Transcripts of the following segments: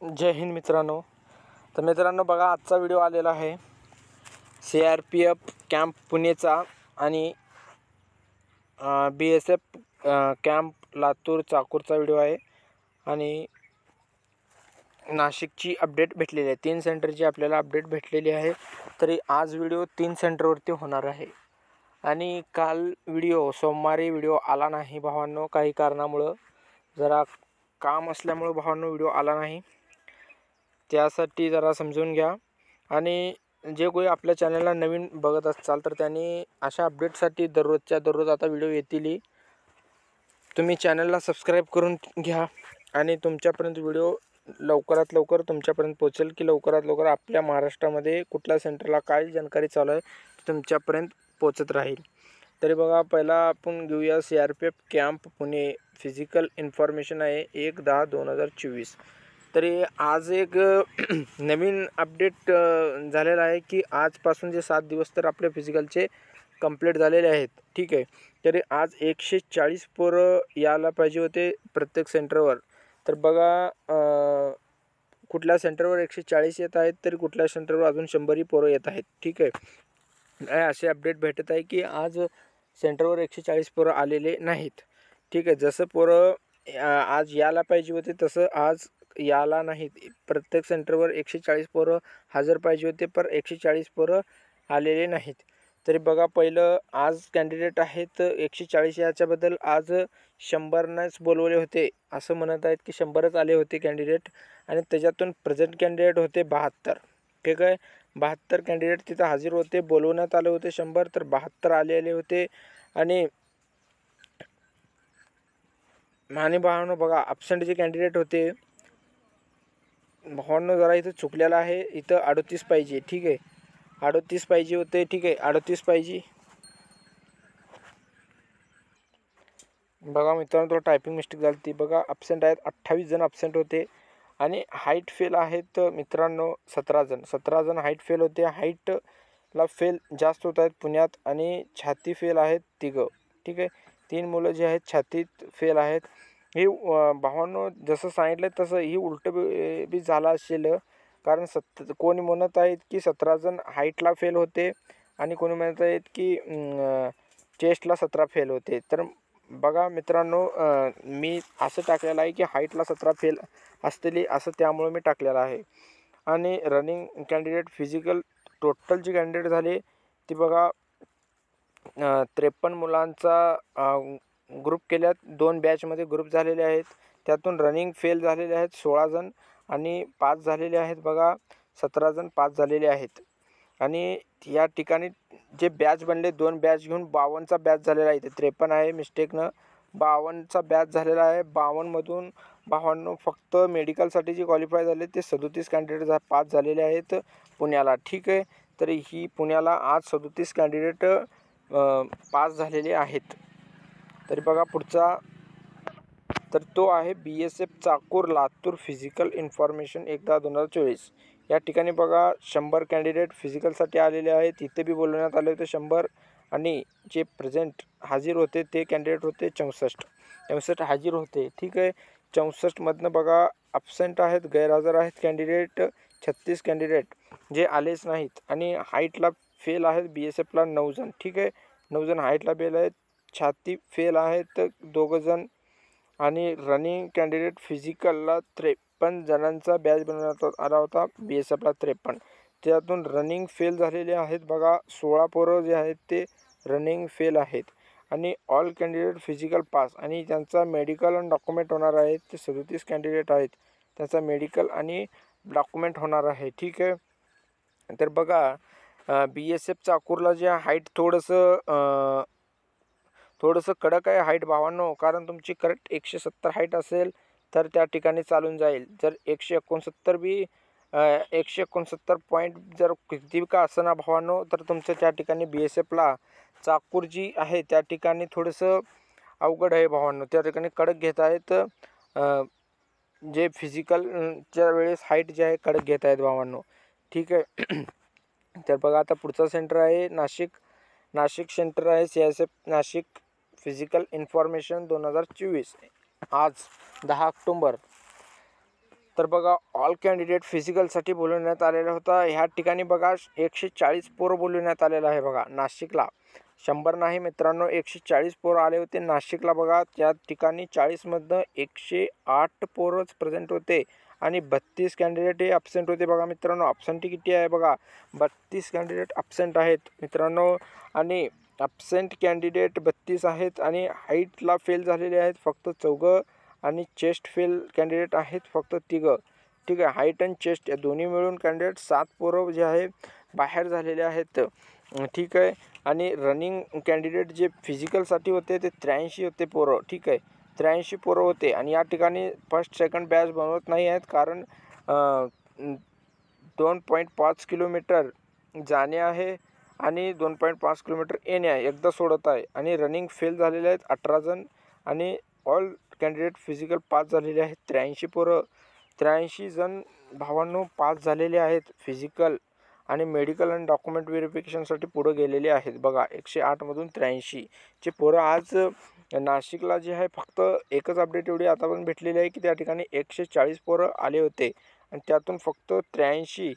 जय हिंद मित्रांनो. तर मित्रांनो बघा, आजचा व्हिडिओ आलेला आहे CRPF कॅम्प पुणेचा आणि BSF कॅम्प लातूर चाकूरचा व्हिडिओ आहे आणि नाशिकची अपडेट भेटलेली आहे. 3 सेंटरची आपल्याला अपडेट भेटलेली आहे. तरी आज व्हिडिओ 3 सेंटरवरती होणार आहे आणि काल सोमवारी व्हिडिओ आला नाही भावांनो. काही कारणामुळं जरा काम असल्यामुळं भावांनो व्हिडिओ आला नाही, त्यासाठी जरा समजून घ्या. आणि जे कोणी आपल्या चॅनलला नवीन बघत असाल तर त्यांनी अशा अपडेटसाठी दररोजच्या दररोज आता व्हिडिओ येतील. तुम्ही चॅनलला सबस्क्राईब करून घ्या आणि तुमच्यापर्यंत व्हिडिओ लवकरात लवकर तुमच्यापर्यंत पोहोचेल की लवकरात लवकर आपल्या महाराष्ट्रामध्ये कुठल्या सेंटरला काय जानकारी चालू आहे तुमच्यापर्यंत पोहोचत राहील. तरी बघा, पहिला आपण घेऊया CRPF camp Pune. Physical information आहे 1/10/2024. तरी आज एक नवीन अपडेट झालेला आहे की आजपासून जे 7 दिवस तर आपले फिजिकलचे कंप्लीट झालेले आहेत. ठीक आहे. तरी आज 140 पोरं यायला पाहिजे होते प्रत्येक सेंटरवर. तर बघा, कुठल्या सेंटरवर 140 येत आहेत तरी कुठल्या सेंटरवर अजून 100 पोरं येत आहेत. ठीक आहे. असे अपडेट भेटत आहे की आज सेंटरवर 140 पोरं आलेले नाहीत. ठीक आहे. जसं पोरं आज यायला पाहिजे होते तसं आज यायला नाहीत. प्रत्येक सेंटरवर 140 पोरं हजर पाहिजे होते, पण 140 पोरं आलेले नाहीत. तरी बघा, पहिलं आज कॅन्डिडेट आहेत 140. याच्याबद्दल आज 100नंच बोलवले होते असं म्हणत आहेत की 100च आले होते कॅन्डिडेट आणि त्याच्यातून प्रेझेंट कॅन्डिडेट होते 72. ठीक आहे. 72 कॅन्डिडेट तिथं हजर होते. बोलवण्यात आले होते 100, तर 72 आलेले होते. आणि भावांनो बघा, ॲब्सेंट जे कॅन्डिडेट होते भावांनो, जरा इथं चुकलेलं आहे. इथं 38 पाहिजे. ठीक आहे. 38 पाहिजे होते. ठीक आहे. 38 पाहिजे. बघा मित्रांनो, थोडं टायपिंग मिस्टेक झाली ती. बघा, ॲब्सेंट आहेत 28 जण ॲब्सेंट होते आणि हाईट फेल आहेत मित्रांनो 17 जण. 17 जण हाईट फेल होते. हाईटला फेल जास्त होत आहेत पुण्यात. आणि छाती फेल आहेत 3. ठीक आहे. 3 मुलं जे आहेत छातीत फेल आहेत. हे भावांनो, जसं सांगितलं तसं ही उलटं बी झालं असेल. कारण कोणी म्हणत आहेत की 17 जण हाईटला फेल होते आणि कोणी म्हणत आहेत की चेस्टला 17 फेल होते. तर बघा मित्रांनो, मी असं टाकलेलं आहे की हाईटला 17 फेल असतील असं, त्यामुळे मी टाकलेलं आहे. आणि रनिंग कॅन्डिडेट फिजिकल टोटल जे कॅन्डिडेट झाले ती बघा, 53 मुलांचा ग्रुप केल्यात. 2 बॅचमध्ये ग्रुप झालेले आहेत. त्यातून रनिंग फेल झालेले आहेत 16 जण आणि पास झालेले आहेत बघा 17 जण पास झालेले आहेत. आणि या ठिकाणी जे बॅच बनले 2 बॅच घेऊन 52चा बॅच झालेला आहे. इथे 53 आहे, मिस्टेकनं 52चा बॅच झालेला आहे. 52मधून भावांनो फक्त मेडिकलसाठी जे क्वालिफाय झाले ते 37 कॅन्डिडेट पास झालेले आहेत पुण्याला. ठीक आहे. तरी ही पुण्याला आज 37 कॅन्डिडेट पास झालेले आहेत. तरी बघा पुढचा, तर तो आहे BSF Chakur Latur physical information 1/10/2024. या ठिकाणी बघा 100 कॅन्डिडेट फिजिकलसाठी आलेले आहेत. इथे बी बोलवण्यात आले होते 100 आणि जे प्रेझेंट हाजीर होते ते कॅन्डिडेट होते 64 हाजीर होते. ठीक आहे. 64मधनं बघा ॲब्सेंट आहेत, गैरहजर आहेत कॅन्डिडेट 36 कॅन्डिडेट जे आलेच नाहीत. आणि हाईटला फेल आहेत BSFला 9 जण. ठीक आहे. 9 जण हाईटला फेल आहेत. छाती फेल आहेत 2 जण. आणि रनिंग कॅन्डिडेट फिजिकलला 53 जणांचा बॅच बनवण्यात आला होता. BSFला 53. त्यातून रनिंग फेल झालेले आहेत बघा 16 पोरं जे आहेत ते रनिंग फेल आहेत. आणि ऑल कॅन्डिडेट फिजिकल पास आणि त्यांचा मेडिकल आणि डॉक्युमेंट होणार आहे ते 37 कॅन्डिडेट आहेत. त्यांचा मेडिकल आणि डॉक्युमेंट होणार आहे. ठीक आहे. तर बघा, BSF चाकूरला जे हाईट थोडंसं कडक आहे हाईट भावांनो. कारण तुमची करेक्ट 170 हाईट असेल तर त्या ठिकाणी चालून जाईल. जर 169 पॉईंट जर किती का असं ना भावांनो, तर तुमचं त्या ठिकाणी BSFला चाकूर जी आहे त्या ठिकाणी थोडंसं अवघड आहे भावांनो. त्या ठिकाणी कडक घेत आहेत. जे फिजिकलच्या वेळेस हाईट जे आहे कडक घेत आहेत भावांनो. ठीक आहे. तर बघा, आता पुढचा सेंटर आहे नाशिक सेंटर आहे CSF नाशिक फिजिकल इन्फॉर्मेशन 2024. आज 10 ऑक्टोबर. तर बघा ऑल कॅन्डिडेट फिजिकलसाठी बोलवण्यात आलेला होता. ह्या ठिकाणी बघा 140 पोरं बोलवण्यात आलेलं आहे. बघा नाशिकला 100 नाही मित्रांनो, 140 पोरं आले होते नाशिकला. बघा त्या ठिकाणी 40मधनं 108 पोरंच प्रेझेंट होते आणि 32 कॅन्डिडेट हे ॲब्सेंट होते. बघा मित्रांनो ॲब्सेंटी किती आहे बघा, 32 कॅन्डिडेट ॲब्सेंट आहेत मित्रांनो. आणि ॲब्सेंट कॅन्डिडेट 32 आहेत आणि हाईटला फेल झालेले आहेत फक्त 4 आणि चेस्ट फेल कॅन्डिडेट आहेत फक्त 3. ठीक आहे, हाईट आणि चेस्ट या दोन्ही मिळून कॅन्डिडेट 7 पोरं जे आहे बाहेर झालेले आहेत. ठीक आहे, आणि रनिंग कॅन्डिडेट जे फिजिकलसाठी होते ते 83 होते पोरं. ठीक आहे, 83 पोरं होते. आणि या ठिकाणी फर्स्ट सेकंड बॅच बनवत नाही आहेत कारण 2.5 किलोमीटर जाणे आहे आणि 2.5 किलोमीटर येणे आहे, एकदा सोडत आहे. आणि रनिंग फेल झालेले आहेत 18 जण आणि ऑल कॅन्डिडेट फिजिकल पास झालेले आहेत 83 पोरं. 83 जण भावांनो पास झालेले आहेत फिजिकल आणि मेडिकल आणि डॉक्युमेंट व्हेरिफिकेशनसाठी पुढे गेलेले आहेत. बघा 108मधून 83 चे पोरं आज नाशिकला जे आहे फक्त एकच अपडेट एवढी आतापर्यंत भेटलेली आहे की त्या ठिकाणी 140 पोरं आले होते आणि त्यातून फक्त 83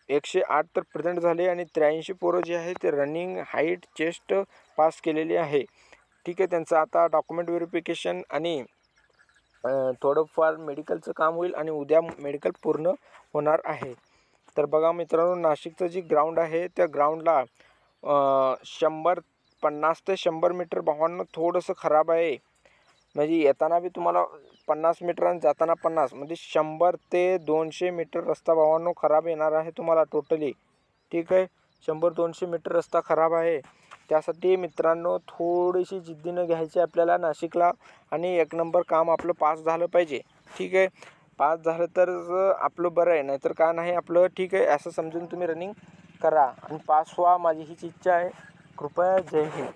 108 तर प्रेझेंट झाले आणि 83 पोरं जे आहे ते रनिंग हाईट चेस्ट पास केलेली आहे. ठीक आहे, त्यांचं आता डॉक्युमेंट व्हेरिफिकेशन आणि थोडंफार मेडिकलचं काम होईल आणि उद्या मेडिकल पूर्ण होणार आहे. तर बघा मित्रांनो नाशिकचं जी ग्राउंड आहे त्या ग्राउंडला 50 ते 100 मीटर भावांनो थोडंसं खराब आहे. म्हणजे येताना बी तुम्हाला 50 मीटर आणि जाताना 50 म्हणजे 100 ते 200 मीटर रस्ता भावांनो खराब येणार आहे तुम्हाला टोटली. ठीक आहे, 100-200 मीटर रस्ता खराब आहे. त्यासाठी मित्रांनो थोडीशी जिद्दीनं घ्यायची आपल्याला नाशिकला आणि 1 नंबर काम आपलं पास झालं पाहिजे. ठीक आहे, पास झालं तर आपलं बरं आहे, नाहीतर काय नाही आपलं. ठीक आहे, असं समजून तुम्ही रनिंग करा आणि पास व्हा, माझी हीच इच्छा आहे. कृपया जय हिंद.